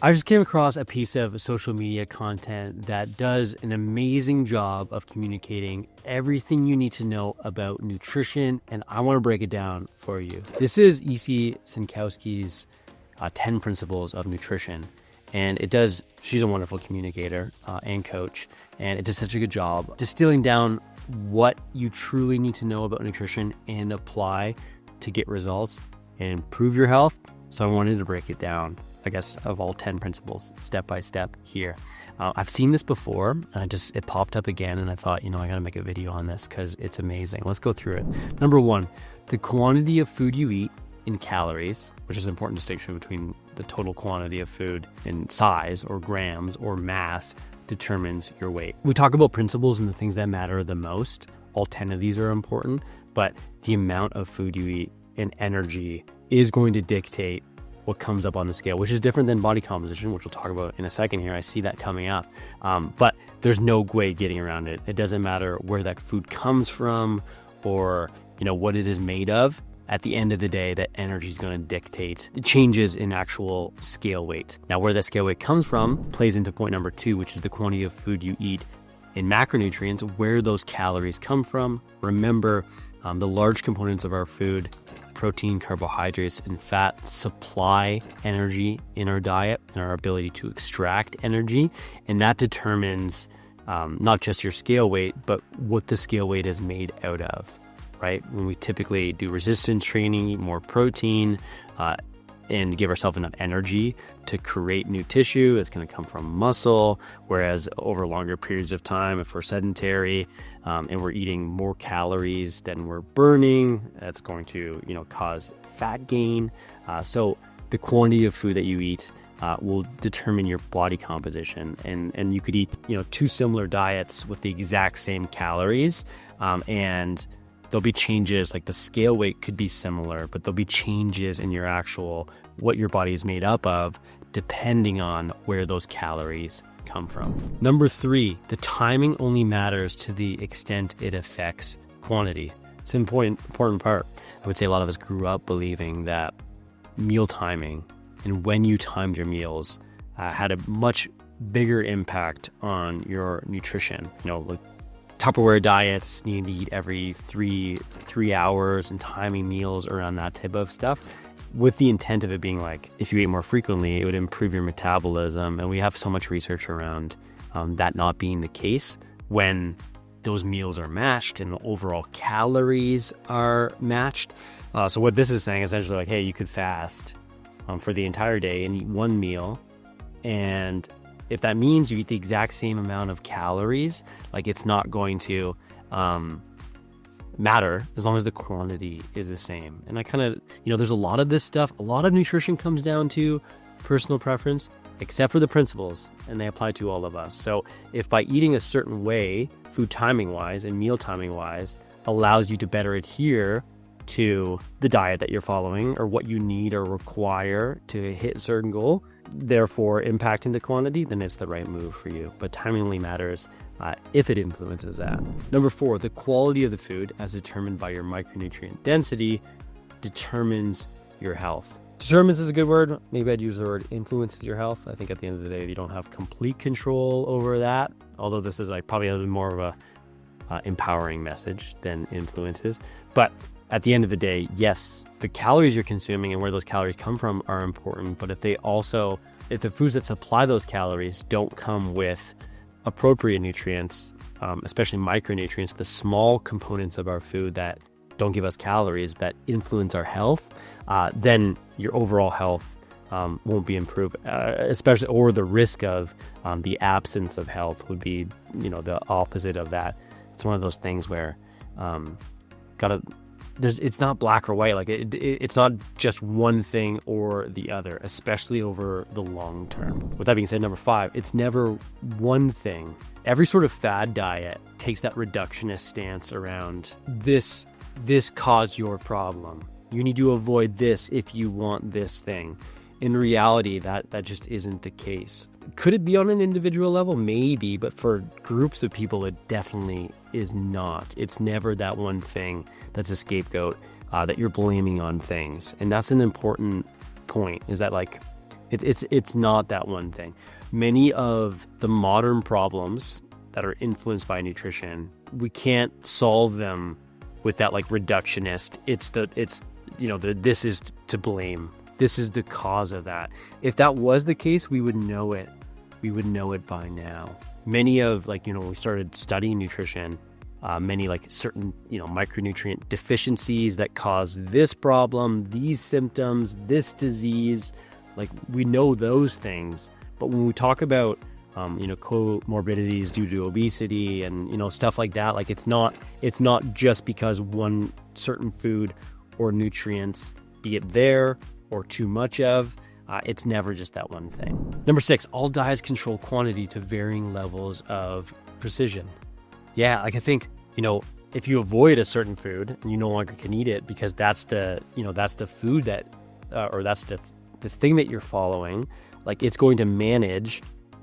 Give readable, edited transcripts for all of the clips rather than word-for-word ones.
I just came across a piece of social media content that does an amazing job of communicating everything you need to know about nutrition, and I want to break it down for you. This is EC Synkowski's 10 Principles of Nutrition, and she's a wonderful communicator and coach, and it does such a good job distilling down what you truly need to know about nutrition and apply to get results and improve your health. So I wanted to break it down, I guess, of all 10 principles, step by step here. I've seen this before, and it popped up again, and I thought, I gotta make a video on this because it's amazing. Let's go through it. Number 1, the quantity of food you eat in calories, which is an important distinction between the total quantity of food in size or grams or mass, determines your weight. We talk about principles and the things that matter the most. All 10 of these are important, but the amount of food you eat and energy is going to dictate what comes up on the scale, which is different than body composition, which we'll talk about in a second here. I see that coming up. But there's no way getting around it. It doesn't matter where that food comes from or, what it is made of. At the end of the day, that energy is going to dictate the changes in actual scale weight. Now, where that scale weight comes from plays into point number 2, which is the quantity of food you eat in macronutrients, where those calories come from. Remember, the large components of our food, protein, carbohydrates, and fat, supply energy in our diet and our ability to extract energy. And that determines not just your scale weight, but what the scale weight is made out of, right? When we typically do resistance training, eat more protein, and give ourselves enough energy to create new tissue, it's going to come from muscle. Whereas over longer periods of time, if we're sedentary and we're eating more calories than we're burning, that's going to cause fat gain. So the quantity of food that you eat will determine your body composition. And you could eat 2 similar diets with the exact same calories, and there'll be changes, like the scale weight could be similar, but there'll be changes in what your body is made up of, depending on where those calories come from. Number 3, the timing only matters to the extent it affects quantity. It's an important part. I would say a lot of us grew up believing that meal timing and when you timed your meals had a much bigger impact on your nutrition. Like Tupperware diets, needing to eat every three hours and timing meals around that type of stuff, with the intent of it being like, if you ate more frequently, it would improve your metabolism. And we have so much research around that not being the case when those meals are matched and the overall calories are matched. So what this is saying is essentially like, hey, you could fast for the entire day and eat one meal, and if that means you eat the exact same amount of calories, like it's not going to matter as long as the quantity is the same. And I kind of, there's a lot of this stuff. A lot of nutrition comes down to personal preference, except for the principles, and they apply to all of us. So if by eating a certain way, food timing wise and meal timing wise, allows you to better adhere to the diet that you're following or what you need or require to hit a certain goal, therefore impacting the quantity, then it's the right move for you. But timing only matters if it influences that. Number 4, the quality of the food as determined by your micronutrient density determines your health. Determines is a good word. Maybe I'd use the word influences your health. I think at the end of the day, you don't have complete control over that. Although this is probably a little more of a empowering message than influences. But at the end of the day, yes, the calories you're consuming and where those calories come from are important. But if the foods that supply those calories don't come with appropriate nutrients, especially micronutrients, the small components of our food that don't give us calories that influence our health, then your overall health won't be improved, or the risk of the absence of health would be, the opposite of that. It's one of those things where it's not black or white. Like it's not just one thing or the other, especially over the long term. With that being said, number 5, it's never one thing. Every sort of fad diet takes that reductionist stance around this caused your problem. You need to avoid this if you want this thing. In reality, that just isn't the case. Could it be on an individual level? Maybe, but for groups of people, it definitely is not. It's never that one thing that's a scapegoat that you're blaming on things. And that's an important point, is that It's not that one thing. Many of the modern problems that are influenced by nutrition, we can't solve them with that like reductionist. This is to blame. This is the cause of that. If that was the case, we would know it. We would know it by now. Many of when we started studying nutrition, many like certain micronutrient deficiencies that cause this problem, these symptoms, this disease, like we know those things. But when we talk about comorbidities due to obesity and stuff like that, like it's not just because one certain food or nutrients, be it there or too much of, it's never just that one thing. Number 6, all diets control quantity to varying levels of precision. Yeah, like I think, if you avoid a certain food and you no longer can eat it because that's the food that, or that's the thing that you're following, like it's going to manage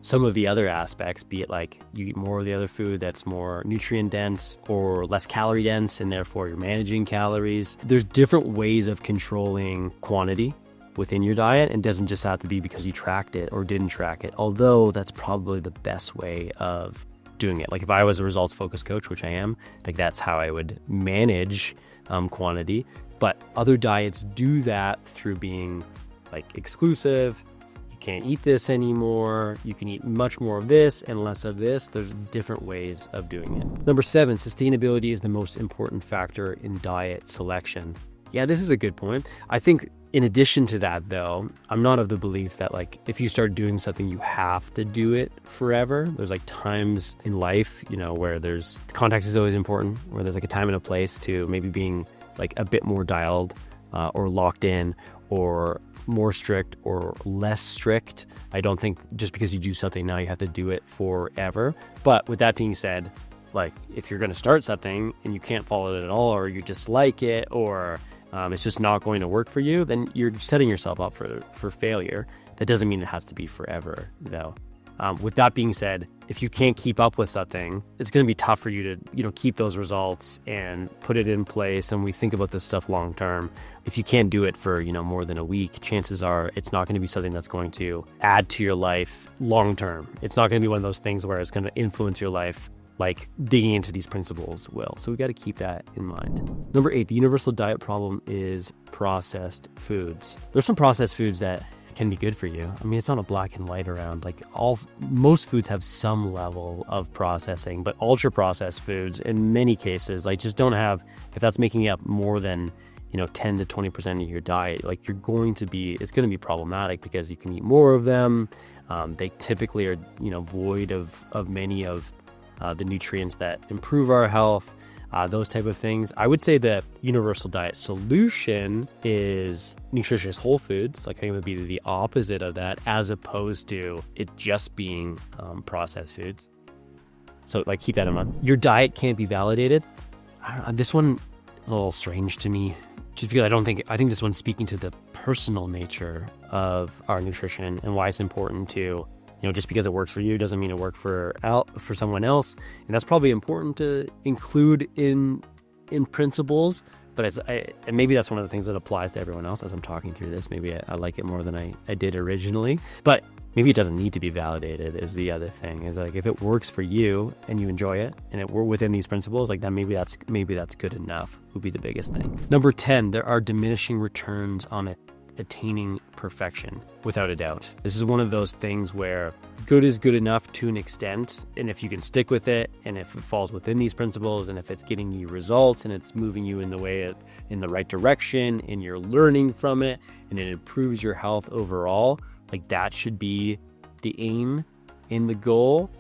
some of the other aspects, be it like you eat more of the other food that's more nutrient dense or less calorie dense, and therefore you're managing calories. There's different ways of controlling quantity within your diet, and it doesn't just have to be because you tracked it or didn't track it, although that's probably the best way of doing it. Like if I was a results focused coach, which I am, like that's how I would manage quantity. But other diets do that through being like exclusive. You can't eat this anymore. You can eat much more of this and less of this. There's different ways of doing it. Number 7, sustainability is the most important factor in diet selection. Yeah, this is a good point. I think in addition to that, though, I'm not of the belief that like if you start doing something, you have to do it forever. There's like times in life, where there's context is always important, where there's like a time and a place to maybe being like a bit more dialed or locked in or more strict or less strict. I don't think just because you do something now, you have to do it forever. But with that being said, like if you're going to start something and you can't follow it at all, or you dislike it, or it's just not going to work for you, then you're setting yourself up for failure. That doesn't mean it has to be forever, though. With that being said, if you can't keep up with something, it's going to be tough for you to, keep those results and put it in place. And we think about this stuff long term. If you can't do it for, more than a week, chances are it's not going to be something that's going to add to your life long term. It's not going to be one of those things where it's going to influence your life like digging into these principles will. So we got to keep that in mind. Number 8, the universal diet problem is processed foods. There's some processed foods that can be good for you. I mean, it's not a black and white around. Like most foods have some level of processing, but ultra processed foods in many cases, like just don't have, if that's making up more than 10 to 20% of your diet, like it's going to be problematic because you can eat more of them. They typically are, void of many of the nutrients that improve our health, those type of things. I would say the universal diet solution is nutritious whole foods. Like I think it would be the opposite of that, as opposed to it just being processed foods. So like keep that in mind. Your diet can't be validated. I don't know, this one is a little strange to me, just because I think this one's speaking to the personal nature of our nutrition and why it's important to, just because it works for you doesn't mean it worked for someone else. And that's probably important to include in principles, but and maybe that's one of the things that applies to everyone else as I'm talking through this. Maybe I like it more than I did originally, but maybe it doesn't need to be validated is the other thing. Is like if it works for you and you enjoy it and we're within these principles, like then maybe that's good enough would be the biggest thing. Number 10, there are diminishing returns on it. Attaining perfection, without a doubt. This is one of those things where good is good enough to an extent, and if you can stick with it, and if it falls within these principles, and if it's getting you results, and it's moving you in the right direction, and you're learning from it, and it improves your health overall, like that should be the aim and the goal.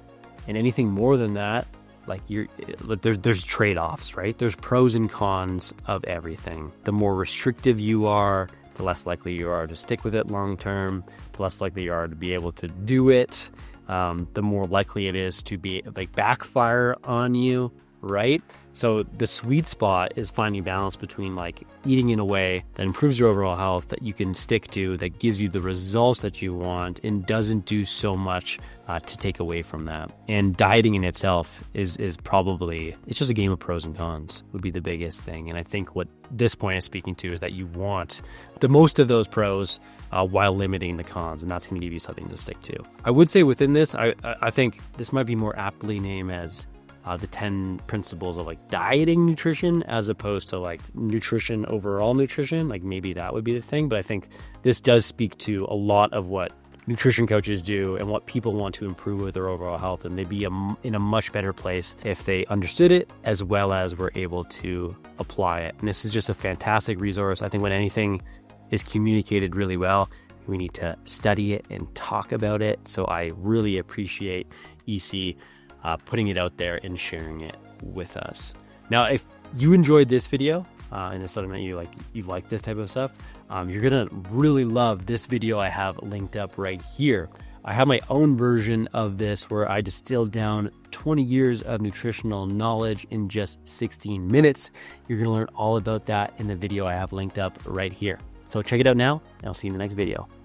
And anything more than that, like there's trade-offs, right? There's pros and cons of everything. The more restrictive you are, the less likely you are to stick with it long term, the less likely you are to be able to do it, the more likely it is to be like backfire on you. right? So the sweet spot is finding balance between like eating in a way that improves your overall health, that you can stick to, that gives you the results that you want and doesn't do so much to take away from that. And dieting in itself is probably, it's just a game of pros and cons would be the biggest thing. And I think what this point is speaking to is that you want the most of those pros while limiting the cons, and that's going to give you something to stick to. I would say within this, I think this might be more aptly named as the 10 principles of like dieting nutrition, as opposed to like nutrition, overall nutrition. Like maybe that would be the thing, but I think this does speak to a lot of what nutrition coaches do and what people want to improve with their overall health, and they'd be in a much better place if they understood it as well as were able to apply it. And this is just a fantastic resource. I think when anything is communicated really well, we need to study it and talk about it. So I really appreciate EC putting it out there and sharing it with us. Now, if you enjoyed this video and it's something that you like this type of stuff, you're gonna really love this video I have linked up right here. I have my own version of this where I distilled down 20 years of nutritional knowledge in just 16 minutes. You're gonna learn all about that in the video I have linked up right here. So check it out now, and I'll see you in the next video.